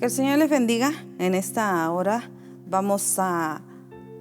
Que el Señor les bendiga. En esta hora vamos a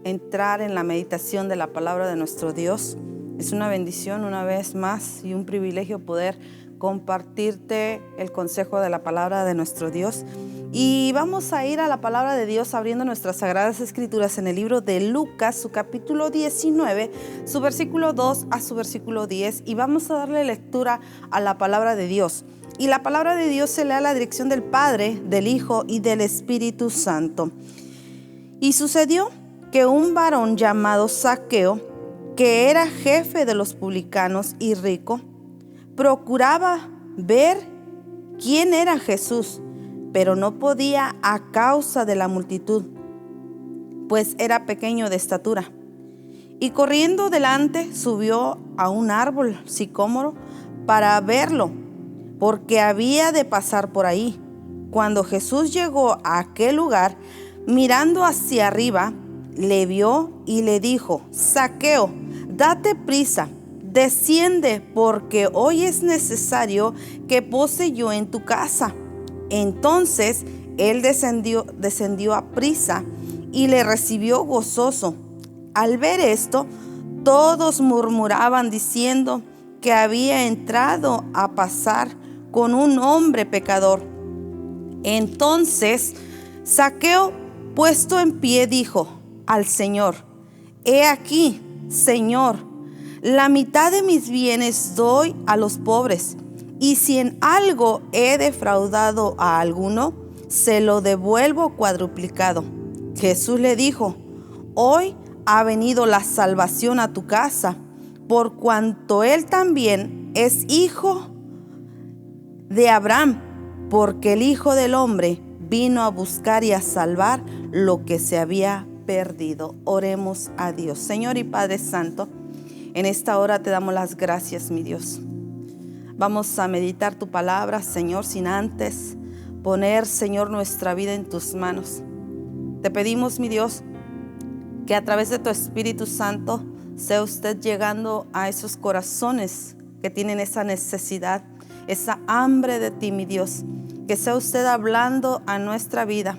entrar en la meditación de la palabra de nuestro Dios. Es una bendición una vez más y un privilegio poder compartirte el consejo de la palabra de nuestro Dios. Y vamos a ir a la palabra de Dios abriendo nuestras sagradas escrituras en el libro de Lucas, su capítulo 19, su versículo 2 a su versículo 10, y vamos a darle lectura a la palabra de Dios. Y la palabra de Dios se lee a la dirección del Padre, del Hijo y del Espíritu Santo. Y sucedió que un varón llamado Zaqueo, que era jefe de los publicanos y rico, procuraba ver quién era Jesús, pero no podía a causa de la multitud, pues era pequeño de estatura. Y corriendo delante subió a un árbol sicómoro para verlo, porque había de pasar por ahí. Cuando Jesús llegó a aquel lugar, mirando hacia arriba, le vio y le dijo: Zaqueo, date prisa, desciende, porque hoy es necesario que pose yo en tu casa. Entonces él descendió a prisa y le recibió gozoso. Al ver esto, todos murmuraban diciendo que había entrado a pasar con un hombre pecador. Entonces Zaqueo, puesto en pie, dijo al Señor: He aquí, Señor, la mitad de mis bienes doy a los pobres, y si en algo he defraudado a alguno, se lo devuelvo cuadruplicado. Jesús le dijo: Hoy ha venido la salvación a tu casa, por cuanto él también es hijo de Abraham, porque el Hijo del Hombre vino a buscar y a salvar lo que se había perdido. Oremos a Dios. Señor y Padre Santo, en esta hora te damos las gracias, mi Dios. Vamos a meditar tu palabra, Señor, sin antes poner, Señor, nuestra vida en tus manos. Te pedimos, mi Dios, que a través de tu Espíritu Santo sea usted llegando a esos corazones que tienen esa necesidad, esa hambre de ti, mi Dios. Que sea usted hablando a nuestra vida.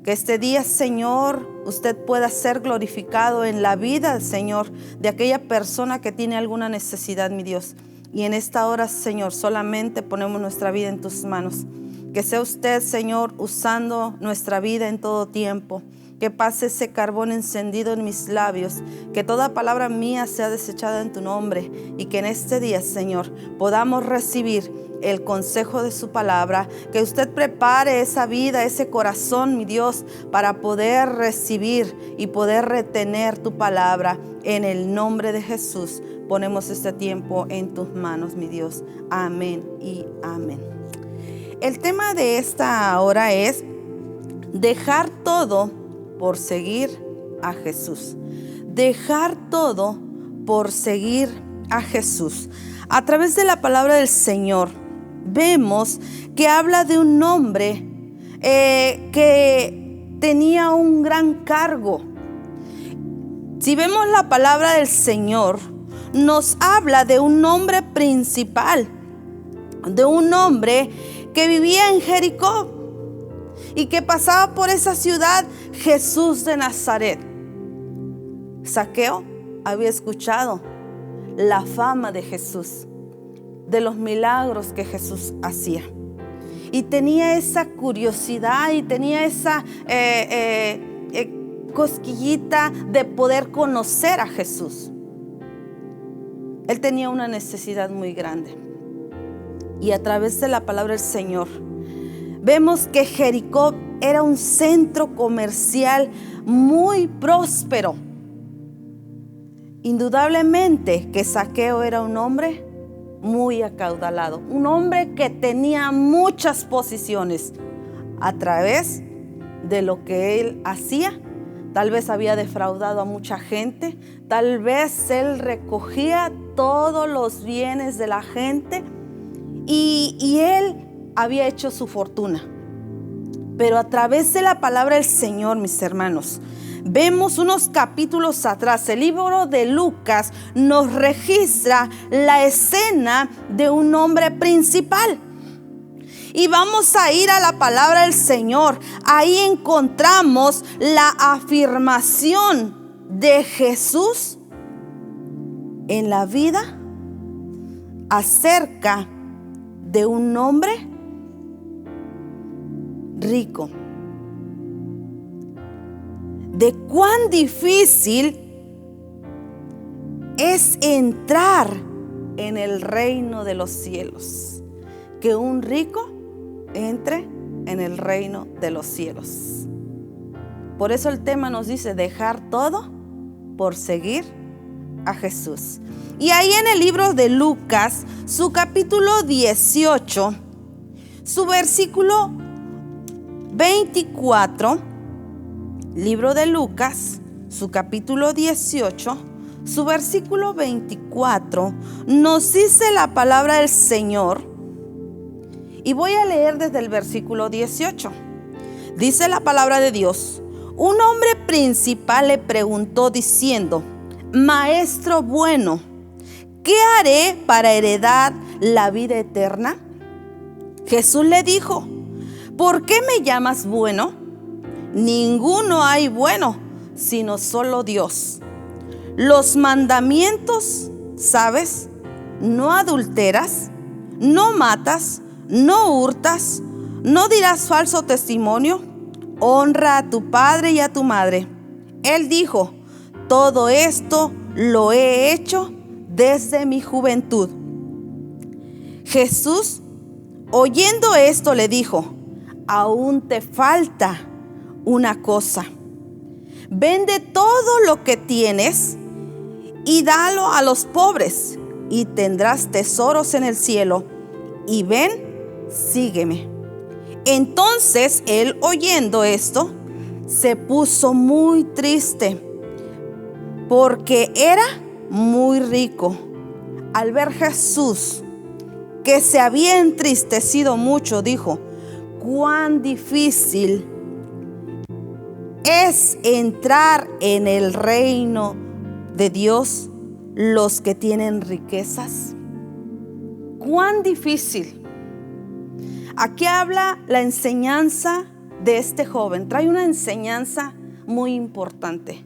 Que este día, Señor, usted pueda ser glorificado en la vida, Señor, de aquella persona que tiene alguna necesidad, mi Dios. Y en esta hora, Señor, solamente ponemos nuestra vida en tus manos. Que sea usted, Señor, usando nuestra vida en todo tiempo. Que pase ese carbón encendido en mis labios, que toda palabra mía sea desechada en tu nombre, y que en este día, Señor, podamos recibir el consejo de su palabra. Que usted prepare esa vida, ese corazón, mi Dios, para poder recibir y poder retener tu palabra. En el nombre de Jesús ponemos este tiempo en tus manos, mi Dios. Amén y amén. El tema de esta hora es dejar todo por seguir a Jesús. Dejar todo por seguir a Jesús. A través de la palabra del Señor vemos que habla de un hombre que tenía un gran cargo. Si vemos la palabra del Señor, nos habla de un hombre principal, de un hombre que vivía en Jericó y que pasaba por esa ciudad, Jesús de Nazaret. Zaqueo había escuchado la fama de Jesús, de los milagros que Jesús hacía, y tenía esa curiosidad y tenía esa cosquillita de poder conocer a Jesús. Él tenía una necesidad muy grande, y a través de la palabra del Señor vemos que Jericó era un centro comercial muy próspero. Indudablemente que Zaqueo era un hombre muy acaudalado, un hombre que tenía muchas posiciones. A través de lo que él hacía, tal vez había defraudado a mucha gente, tal vez él recogía todos los bienes de la gente y él había hecho su fortuna. Pero a través de la palabra del Señor, mis hermanos, vemos unos capítulos atrás, el libro de Lucas nos registra la escena de un hombre principal. Y vamos a ir a la palabra del Señor. Ahí encontramos la afirmación de Jesús en la vida acerca de un hombre rico. De cuán difícil es entrar en el reino de los cielos. Que un rico entre en el reino de los cielos. Por eso el tema nos dice dejar todo por seguir a Jesús. Y ahí en el libro de Lucas, su capítulo 18, su versículo 24, libro de Lucas, su capítulo 18, su versículo 24, nos dice la palabra del Señor. Y voy a leer desde el versículo 18. Dice la palabra de Dios: un hombre principal le preguntó diciendo: Maestro bueno, ¿qué haré para heredar la vida eterna? Jesús le dijo: ¿por qué me llamas bueno? Ninguno hay bueno, sino solo Dios. Los mandamientos, ¿sabes? No adulteras, no matas, no hurtas, no dirás falso testimonio, honra a tu padre y a tu madre. Él dijo: todo esto lo he hecho desde mi juventud. Jesús, oyendo esto, le dijo: aún te falta una cosa. Vende todo lo que tienes y dalo a los pobres, y tendrás tesoros en el cielo. Y ven, sígueme. Entonces él, oyendo esto, se puso muy triste, porque era muy rico. Al ver Jesús que se había entristecido mucho, dijo: cuán difícil es entrar en el reino de Dios los que tienen riquezas. Cuán difícil. Aquí habla la enseñanza de este joven. Trae una enseñanza muy importante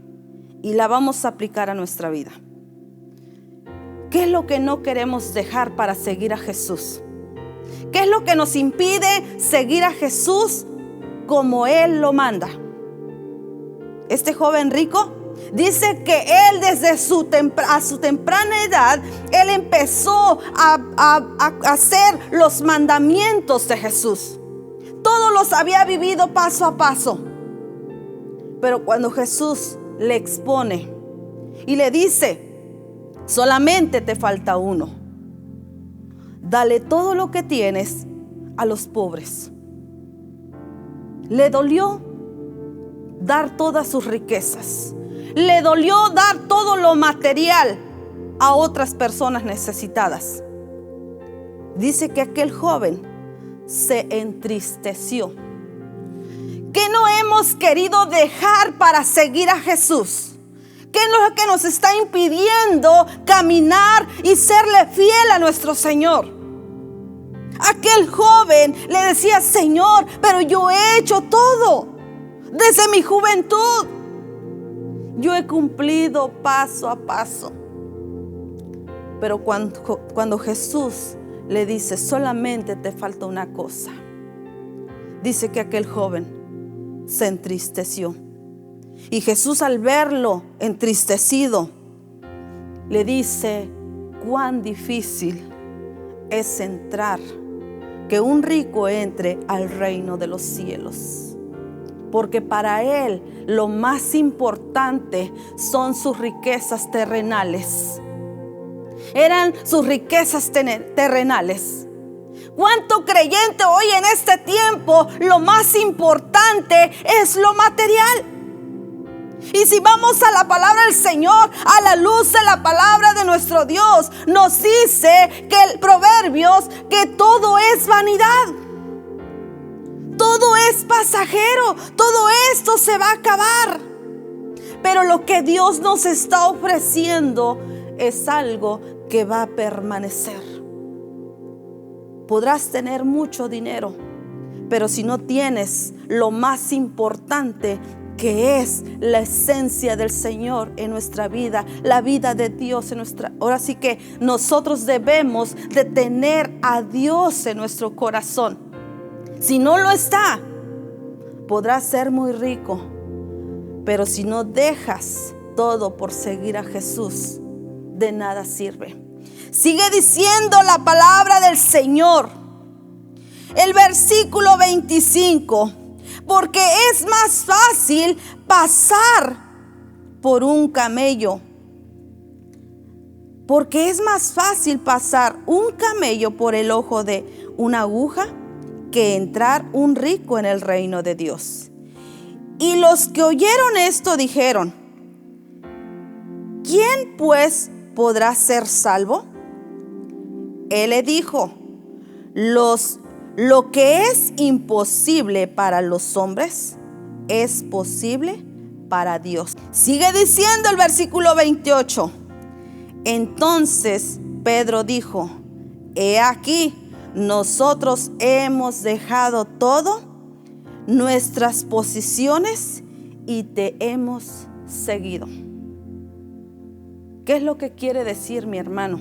y la vamos a aplicar a nuestra vida. ¿Qué es lo que no queremos dejar para seguir a Jesús? ¿Qué es lo que nos impide seguir a Jesús como Él lo manda? Este joven rico dice que él desde su temprana edad, él empezó a hacer los mandamientos de Jesús. Todos los había vivido paso a paso. Pero cuando Jesús le expone y le dice: solamente te falta uno. Dale todo lo que tienes a los pobres. Le dolió dar todas sus riquezas. Le dolió dar todo lo material a otras personas necesitadas. Dice que aquel joven se entristeció. ¿Qué no hemos querido dejar para seguir a Jesús? ¿Qué es lo que nos está impidiendo caminar y serle fiel a nuestro Señor? Aquel joven le decía: Señor, pero yo he hecho todo desde mi juventud. Yo he cumplido paso a paso. Pero cuando Jesús le dice: solamente te falta una cosa, dice que aquel joven se entristeció. Y Jesús, al verlo entristecido, le dice: cuán difícil es entrar, que un rico entre al reino de los cielos. Porque para él lo más importante son sus riquezas terrenales. Eran sus riquezas terrenales. ¿Cuánto creyente hoy en este tiempo lo más importante es lo material? Y si vamos a la palabra del Señor, a la luz de la palabra de nuestro Dios, nos dice que el Proverbios, que todo es vanidad. Todo es pasajero, todo esto se va a acabar. Pero lo que Dios nos está ofreciendo es algo que va a permanecer. Podrás tener mucho dinero, pero si no tienes lo más importante, que es la esencia del Señor en nuestra vida, la vida de Dios en nuestra. Ahora sí que nosotros debemos de tener a Dios en nuestro corazón. Si no lo está, podrás ser muy rico, pero si no dejas todo por seguir a Jesús, de nada sirve. Sigue diciendo la palabra del Señor, el versículo 25: porque es más fácil pasar por un camello. Porque es más fácil pasar un camello por el ojo de una aguja que entrar un rico en el reino de Dios. Y los que oyeron esto dijeron: ¿quién pues podrá ser salvo? Él le dijo: lo que es imposible para los hombres es posible para Dios. Sigue diciendo el versículo 28. Entonces Pedro dijo: he aquí, nosotros hemos dejado todo, nuestras posiciones, y te hemos seguido. ¿Qué es lo que quiere decir, mi hermano?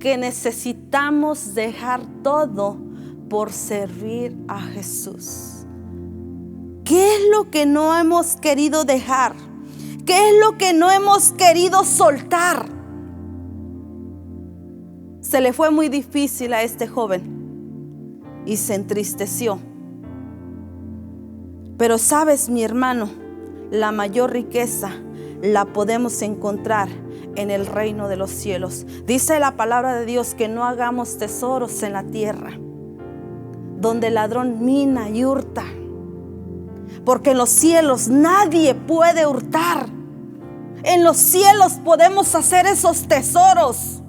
Que necesitamos dejar todo por servir a Jesús. ¿Qué es lo que no hemos querido dejar? ¿Qué es lo que no hemos querido soltar? Se le fue muy difícil a este joven y se entristeció. Pero sabes, mi hermano, la mayor riqueza la podemos encontrar en el reino de los cielos. Dice la palabra de Dios que no hagamos tesoros en la tierra, donde el ladrón mina y hurta, porque en los cielos nadie puede hurtar. En los cielos podemos hacer esos tesoros.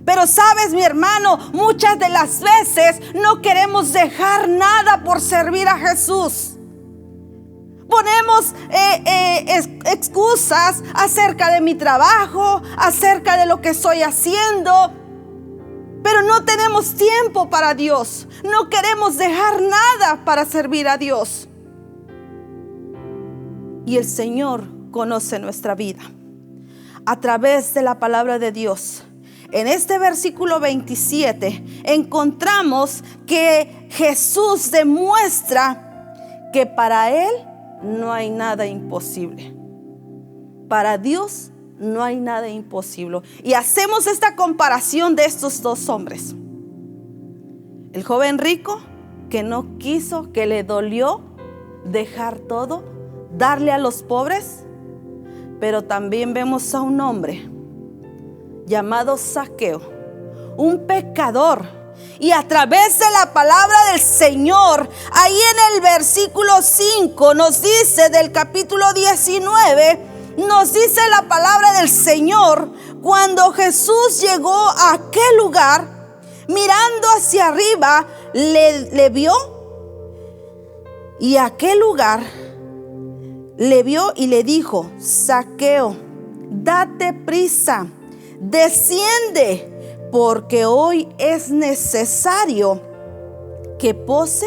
Pero sabes, mi hermano, muchas de las veces no queremos dejar nada por servir a Jesús. Ponemos excusas acerca de mi trabajo, acerca de lo que estoy haciendo, pero no tenemos tiempo para Dios. No queremos dejar nada para servir a Dios. Y el Señor conoce nuestra vida a través de la palabra de Dios. En este versículo 27 encontramos que Jesús demuestra que para Él no hay nada imposible. Para Dios no hay nada imposible. Y hacemos esta comparación de estos dos hombres. El joven rico que no quiso, que le dolió dejar todo, darle a los pobres. Pero también vemos a un hombre llamado Zaqueo, un pecador. Y a través de la palabra del Señor, ahí en el versículo 5 nos dice, del capítulo 19, nos dice la palabra del Señor: cuando Jesús llegó a aquel lugar, mirando hacia arriba, le vio, y aquel lugar le vio y le dijo: Zaqueo, date prisa, desciende, porque hoy es necesario que pose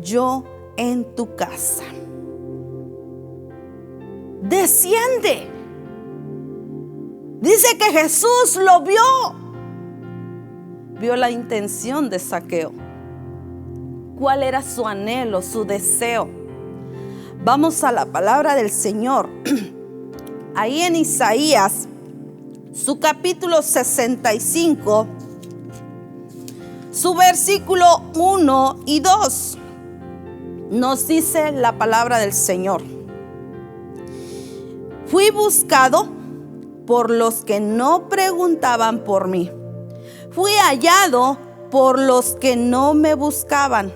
yo en tu casa. Desciende. Dice que Jesús lo vio. Vio la intención de Zaqueo. ¿Cuál era su anhelo, su deseo? Vamos a la palabra del Señor. Ahí en Isaías, su capítulo 65, su versículo 1 y 2, nos dice la palabra del Señor: fui buscado por los que no preguntaban por mí. Fui hallado por los que no me buscaban.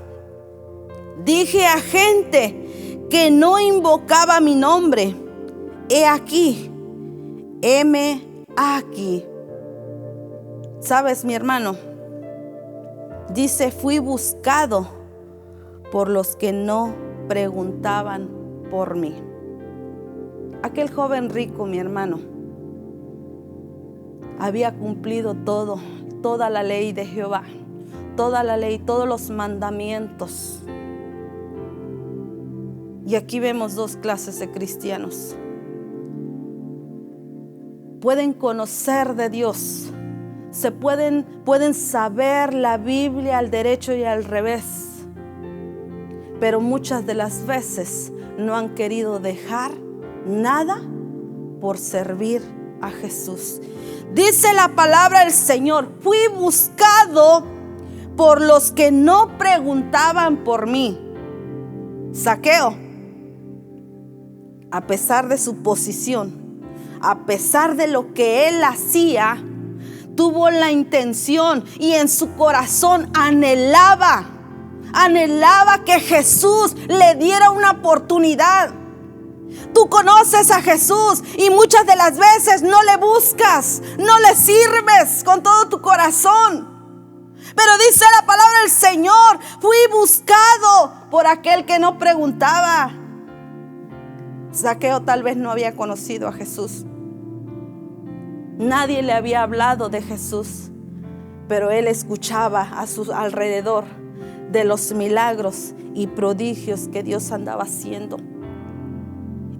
Dije a gente que no invocaba mi nombre: he aquí, heme aquí. ¿Sabes, mi hermano? Dice: fui buscado por los que no preguntaban por mí. Aquel joven rico, mi hermano, había cumplido toda la ley de Jehová. toda la ley, todos los mandamientos. Y aquí vemos dos clases de cristianos. Pueden conocer de Dios, pueden saber la Biblia al derecho y al revés, pero muchas de las veces no han querido dejar nada por servir a Jesús. Dice la palabra del Señor: fui buscado por los que no preguntaban por mí. Zaqueo, a pesar de su posición, a pesar de lo que él hacía, tuvo la intención y en su corazón anhelaba que Jesús le diera una oportunidad. Tú conoces a Jesús y muchas de las veces no le buscas, no le sirves con todo tu corazón. Pero dice la palabra del Señor: fui buscado por aquel que no preguntaba. Zaqueo tal vez no había conocido a Jesús. Nadie le había hablado de Jesús, pero él escuchaba a su alrededor de los milagros y prodigios que Dios andaba haciendo.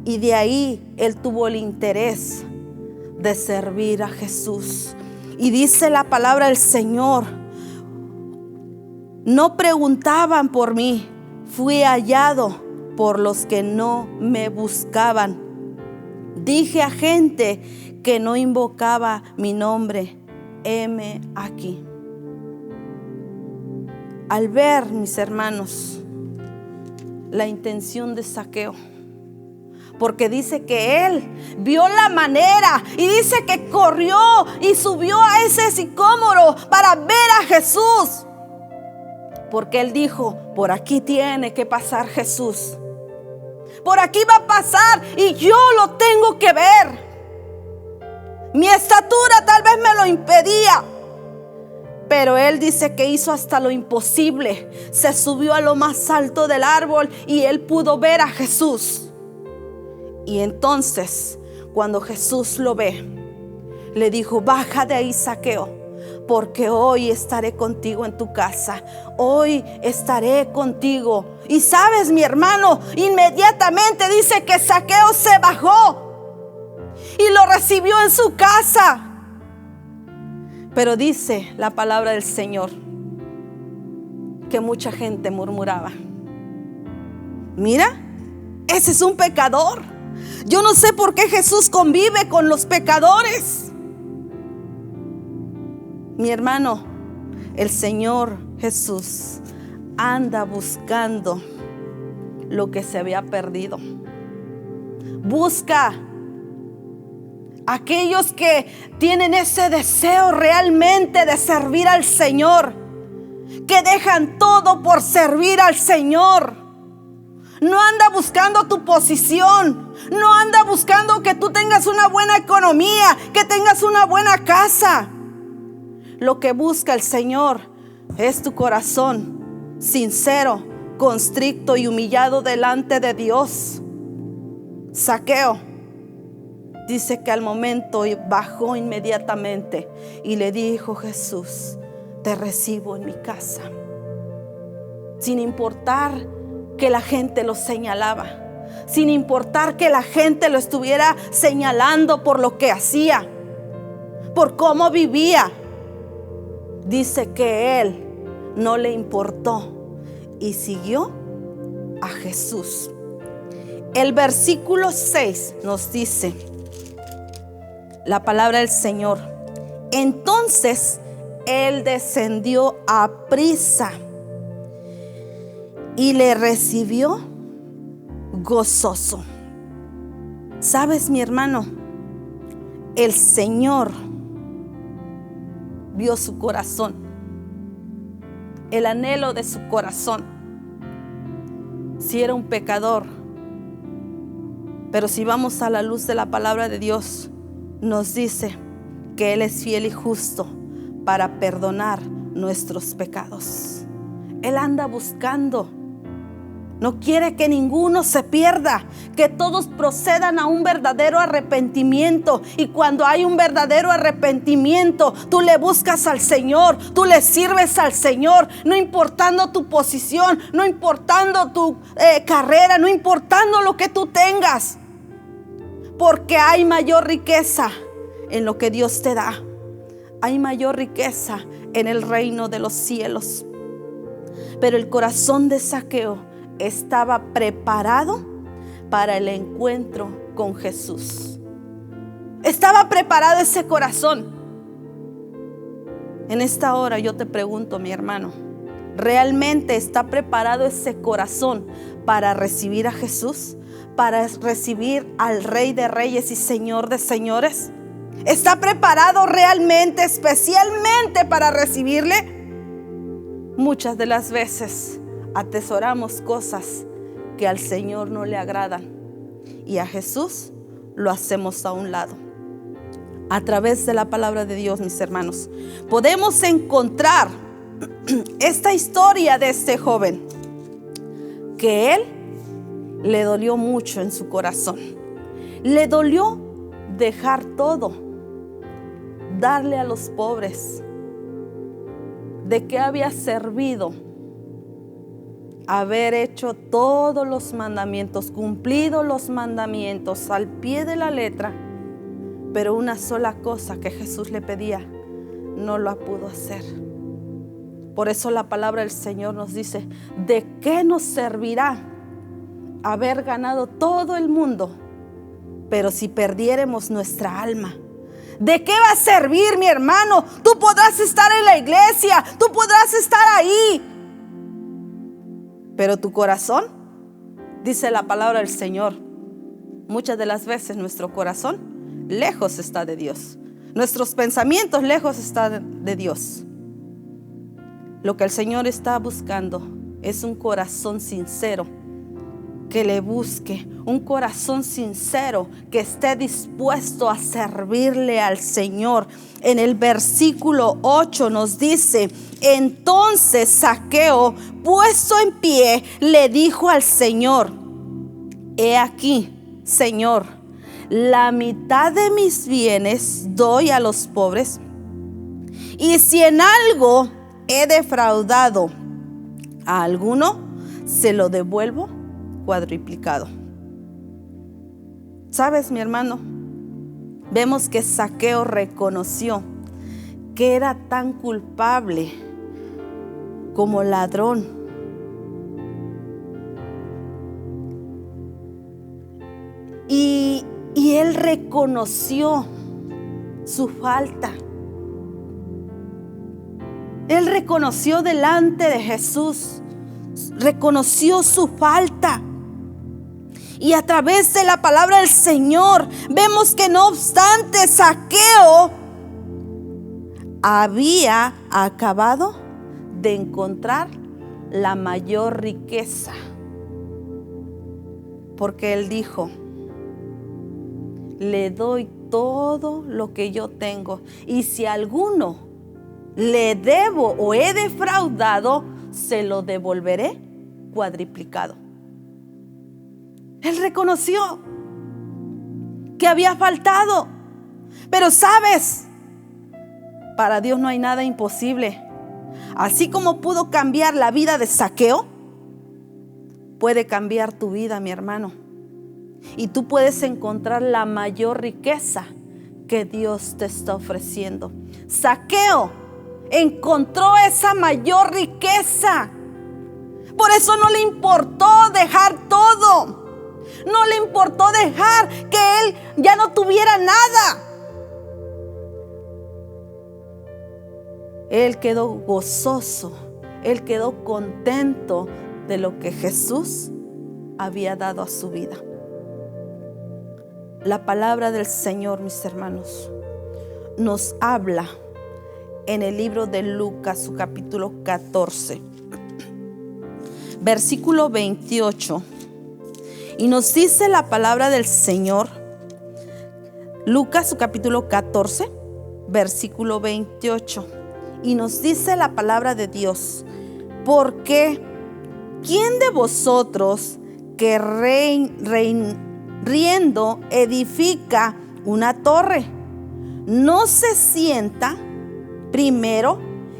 Y de ahí él tuvo el interés de servir a Jesús. Y dice la palabra del Señor: no preguntaban por mí, fui hallado por los que no me buscaban. Dije a gente que no invocaba mi nombre: heme aquí. Al ver, mis hermanos, la intención de Zaqueo, porque dice que él vio la manera y dice que corrió y subió a ese sicómoro para ver a Jesús, porque él dijo: por aquí tiene que pasar Jesús, por aquí va a pasar y yo lo tengo que ver. Mi estatura tal vez me lo impedía, pero él dice que hizo hasta lo imposible. Se subió a lo más alto del árbol y él pudo ver a Jesús. Y entonces, cuando Jesús lo ve, le dijo: baja de ahí, Zaqueo, porque hoy estaré contigo en tu casa. Hoy estaré contigo. Y sabes, mi hermano, inmediatamente dice que Zaqueo se bajó y lo recibió en su casa. Pero dice la palabra del Señor que mucha gente murmuraba: mira, ese es un pecador. Yo no sé por qué Jesús convive con los pecadores. Mi hermano, el Señor Jesús anda buscando lo que se había perdido. Busca aquellos que tienen ese deseo realmente de servir al Señor, que dejan todo por servir al Señor. No anda buscando tu posición, no anda buscando que tú tengas una buena economía, que tengas una buena casa. Lo que busca el Señor es tu corazón sincero, constricto y humillado delante de Dios. Zaqueo dice que al momento bajó inmediatamente y le dijo: Jesús, te recibo en mi casa. Sin importar que la gente lo señalaba, sin importar que la gente lo estuviera señalando por lo que hacía, por cómo vivía. Dice que él no le importó y siguió a Jesús. El versículo 6 nos dice la palabra del Señor: entonces él descendió a prisa y le recibió gozoso. ¿Sabes, mi hermano? El Señor vio su corazón, el anhelo de su corazón. Si era un pecador, pero si vamos a la luz de la palabra de Dios, nos dice que Él es fiel y justo para perdonar nuestros pecados. Él anda buscando No quiere que ninguno se pierda, que todos procedan a un verdadero arrepentimiento. Y cuando hay un verdadero arrepentimiento, tú le buscas al Señor, tú le sirves al Señor, no importando tu posición, no importando tu carrera, no importando lo que tú tengas. Porque hay mayor riqueza en lo que Dios te da. Hay mayor riqueza en el reino de los cielos. Pero el corazón de Zaqueo estaba preparado para el encuentro con Jesús. Estaba preparado ese corazón. En esta hora yo te pregunto, mi hermano, ¿realmente está preparado ese corazón para recibir a Jesús? ¿Para recibir al Rey de Reyes y Señor de Señores? ¿Está preparado realmente, especialmente para recibirle? Muchas de las veces atesoramos cosas que al Señor no le agradan y a Jesús lo hacemos a un lado. A través de la palabra de Dios, mis hermanos, podemos encontrar esta historia de este joven, que él le dolió mucho en su corazón. Le dolió dejar todo, darle a los pobres. ¿De qué había servido haber hecho todos los mandamientos, cumplido los mandamientos al pie de la letra? Pero una sola cosa que Jesús le pedía, no la pudo hacer. Por eso la palabra del Señor nos dice: ¿de qué nos servirá haber ganado todo el mundo, pero si perdiéremos nuestra alma? ¿De qué va a servir, mi hermano? Tú podrás estar en la iglesia, tú podrás estar ahí, pero tu corazón, dice la palabra del Señor, muchas de las veces nuestro corazón lejos está de Dios. Nuestros pensamientos lejos están de Dios. Lo que el Señor está buscando es un corazón sincero que le busque, un corazón sincero que esté dispuesto a servirle al Señor. En el versículo 8 nos dice: entonces Zaqueo, puesto en pie, le dijo al Señor: he aquí, Señor, la mitad de mis bienes doy a los pobres, y si en algo he defraudado a alguno, se lo devuelvo cuadruplicado. ¿Sabes, mi hermano? Vemos que Zaqueo reconoció que era tan culpable como ladrón. Y él reconoció su falta. Él reconoció delante de Jesús, reconoció su falta. Y a través de la palabra del Señor vemos que no obstante Zaqueo había acabado de encontrar la mayor riqueza, porque él dijo: le doy todo lo que yo tengo, y si a alguno le debo o he defraudado, se lo devolveré cuadriplicado. Él reconoció que había faltado. Pero sabes, para Dios no hay nada imposible. Así como pudo cambiar la vida de Zaqueo, puede cambiar tu vida, mi hermano. Y tú puedes encontrar la mayor riqueza que Dios te está ofreciendo. Zaqueo encontró esa mayor riqueza. Por eso no le importó dejar todo. No le importó dejar que él ya no tuviera nada. Él quedó gozoso, él quedó contento de lo que Jesús había dado a su vida. La palabra del Señor, mis hermanos, nos habla en el libro de Lucas, su capítulo 14, versículo 28. Y nos dice la palabra del Señor, Lucas, su capítulo 14, versículo 28. Y nos dice la palabra de Dios: porque ¿quién de vosotros que riendo edifica una torre, no se sienta primero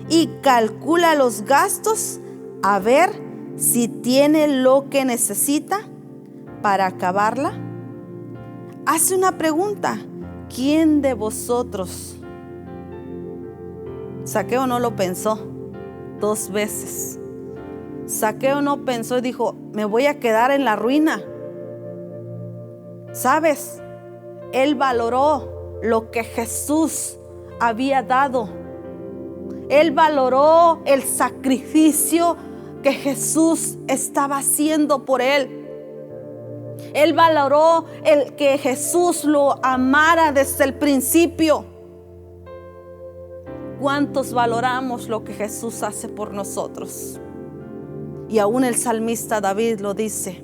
y calcula los gastos a ver si tiene lo que necesita para acabarla? Hace una pregunta: ¿quién de vosotros? Zaqueo no lo pensó 2 veces. Zaqueo no pensó y dijo: me voy a quedar en la ruina. ¿Sabes? Él valoró lo que Jesús había dado. Él valoró el sacrificio que Jesús estaba haciendo por él. Él valoró el que Jesús lo amara desde el principio. ¿Cuántos valoramos lo que Jesús hace por nosotros? Y aún el salmista David lo dice,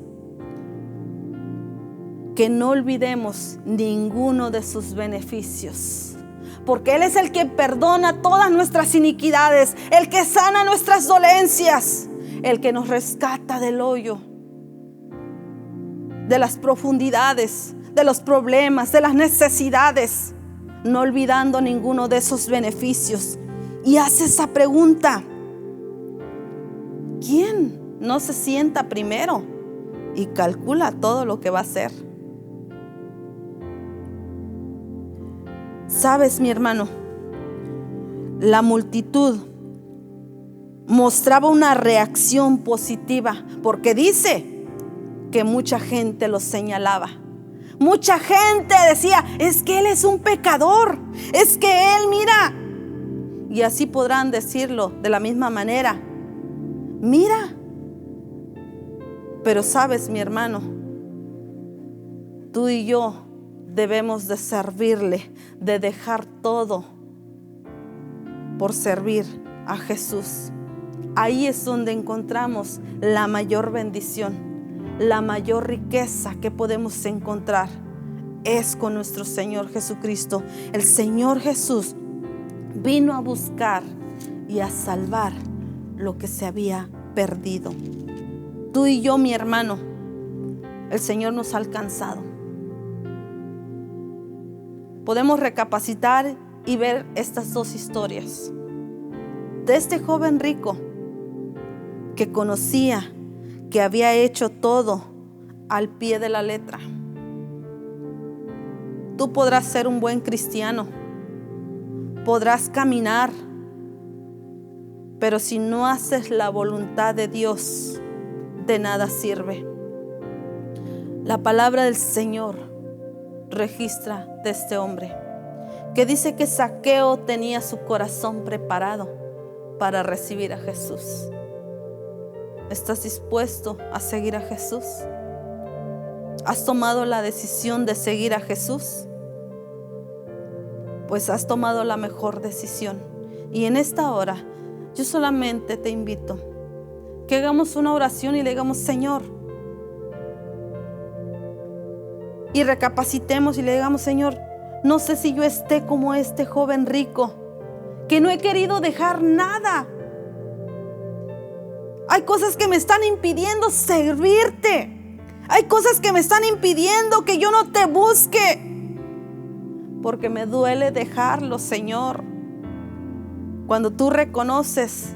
que no olvidemos ninguno de sus beneficios, porque Él es el que perdona todas nuestras iniquidades, el que sana nuestras dolencias, el que nos rescata del hoyo, de las profundidades, de los problemas, de las necesidades, no olvidando ninguno de esos beneficios. Y hace esa pregunta: ¿quién no se sienta primero y calcula todo lo que va a hacer? Sabes, mi hermano, la multitud mostraba una reacción positiva, porque dice que mucha gente lo señalaba. Mucha gente decía: es que él es un pecador, es que él, mira. Y así podrán decirlo de la misma manera: mira. Pero sabes, mi hermano, tú y yo debemos de servirle, de dejar todo por servir a Jesús. Ahí es donde encontramos la mayor bendición, la mayor riqueza que podemos encontrar es con nuestro Señor Jesucristo. El Señor Jesús vino a buscar y a salvar lo que se había perdido. Tú y yo, mi hermano, el Señor nos ha alcanzado. Podemos recapacitar y ver estas 2 historias de este joven rico que conocía que había hecho todo al pie de la letra. Tú podrás ser un buen cristiano, podrás caminar, pero si no haces la voluntad de Dios, de nada sirve. La palabra del Señor registra de este hombre que dice que Zaqueo tenía su corazón preparado para recibir a Jesús. ¿Estás dispuesto a seguir a Jesús? ¿Has tomado la decisión de seguir a Jesús? Pues has tomado la mejor decisión. Y en esta hora yo solamente te invito que hagamos una oración y le digamos: Señor, y recapacitemos y le digamos: Señor, no sé si yo esté como este joven rico, que no he querido dejar nada. Hay cosas que me están impidiendo servirte. Hay cosas que me están impidiendo que yo no te busque, porque me duele dejarlo, Señor. Cuando tú reconoces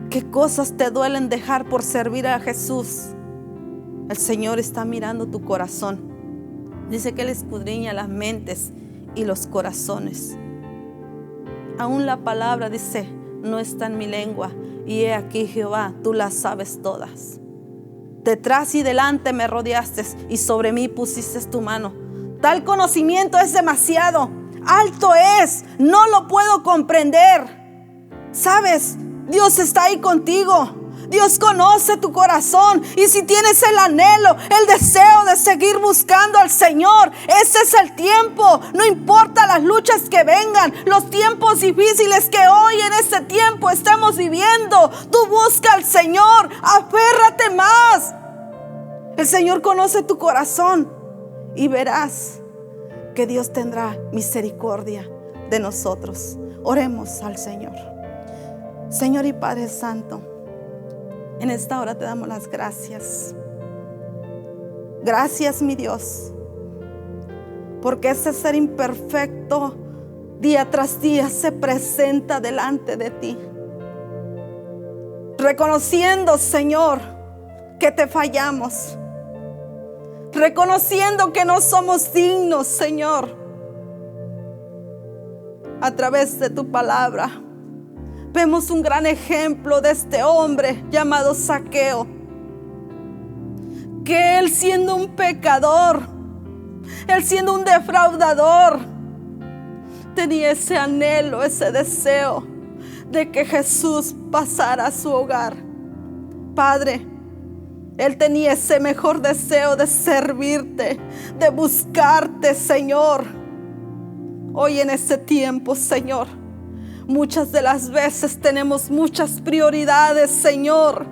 qué cosas te duelen dejar por servir a Jesús, el Señor está mirando tu corazón. Dice que Él escudriña las mentes y los corazones. Aún la palabra dice: no está en mi lengua, y he aquí, Jehová, tú las sabes todas. Detrás y delante me rodeaste, y sobre mí pusiste tu mano. Tal conocimiento es demasiado, alto es, no lo puedo comprender. ¿Sabes? Dios está ahí contigo. Dios conoce tu corazón, y si tienes el anhelo, el deseo de seguir buscando al Señor, ese es el tiempo. No importa las luchas que vengan, los tiempos difíciles que hoy en este tiempo estemos viviendo, tú busca al Señor, aférrate más. El Señor conoce tu corazón y verás que Dios tendrá misericordia de nosotros. Oremos al Señor. Señor y Padre Santo, En esta hora te damos las gracias. Gracias, mi Dios, porque ese ser imperfecto día tras día se presenta delante de ti, reconociendo, Señor, que te fallamos, reconociendo que no somos dignos, Señor. A través de tu palabra vemos un gran ejemplo de este hombre llamado Zaqueo, que él, siendo un pecador, él siendo un defraudador, tenía ese anhelo, ese deseo de que Jesús pasara a su hogar. Padre, él tenía ese mejor deseo de servirte, de buscarte, Señor. Hoy en este tiempo, Señor, muchas de las veces tenemos muchas prioridades, Señor.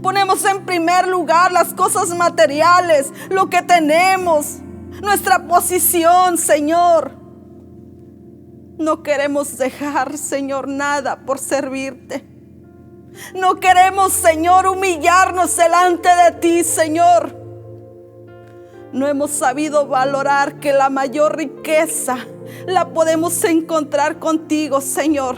Ponemos en primer lugar las cosas materiales, lo que tenemos, nuestra posición, Señor. No queremos dejar, Señor, nada por servirte. No queremos, Señor, humillarnos delante de ti, Señor. No hemos sabido valorar que la mayor riqueza la podemos encontrar contigo, Señor.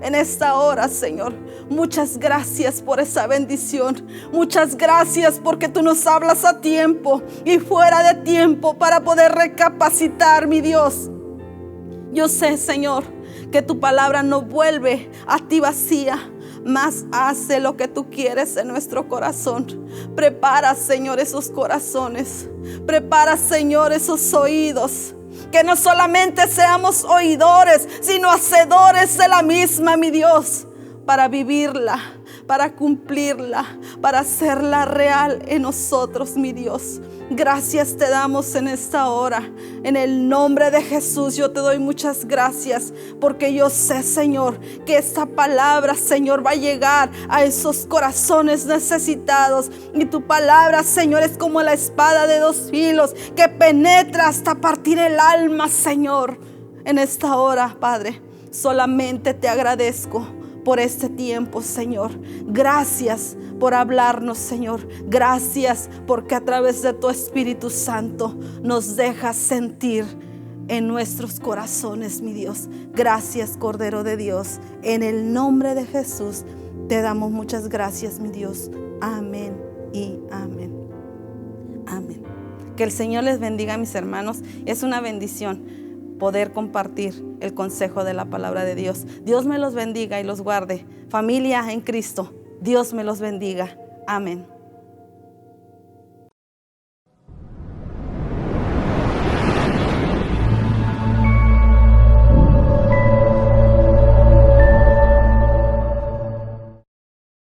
En esta hora, Señor, muchas gracias por esa bendición. Muchas gracias porque tú nos hablas a tiempo y fuera de tiempo para poder recapacitar, mi Dios. Yo sé, Señor, que tu palabra no vuelve a ti vacía, mas hace lo que tú quieres en nuestro corazón. Prepara, Señor, esos corazones. Prepara, Señor, esos oídos. Que no solamente seamos oidores, sino hacedores de la misma, mi Dios, para vivirla, para cumplirla, para hacerla real en nosotros, mi Dios. Gracias te damos en esta hora. En el nombre de Jesús yo te doy muchas gracias, porque yo sé, Señor, que esta palabra, Señor, va a llegar a esos corazones necesitados. Y tu palabra, Señor, es como la espada de dos filos que penetra hasta partir el alma, Señor. En esta hora, Padre, solamente te agradezco por este tiempo, Señor. Gracias por hablarnos, Señor. Gracias porque a través de tu Espíritu Santo nos dejas sentir en nuestros corazones, mi Dios. Gracias, Cordero de Dios. En el nombre de Jesús te damos muchas gracias, mi Dios. Amén y amén. Amén. Que el Señor les bendiga, mis hermanos. Es una bendición poder compartir el consejo de la palabra de Dios. Dios me los bendiga y los guarde. Familia en Cristo, Dios me los bendiga. Amén.